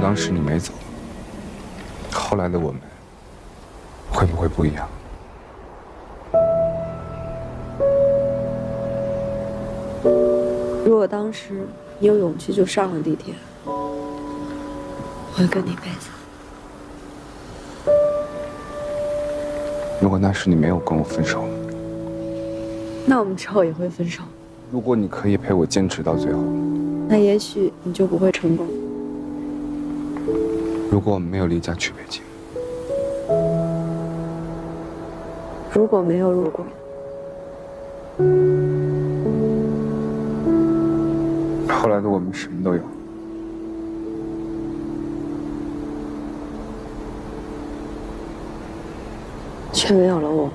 当时你没走，后来的我们会不会不一样？如果当时你有勇气就上了地铁，我会跟你一辈子。如果那时你没有跟我分手，那我们之后也会分手。如果你可以陪我坚持到最后，那也许你就不会成功。如果我们没有离家去北京，如果没有如果，后来的我们什么都有，却没有了我们。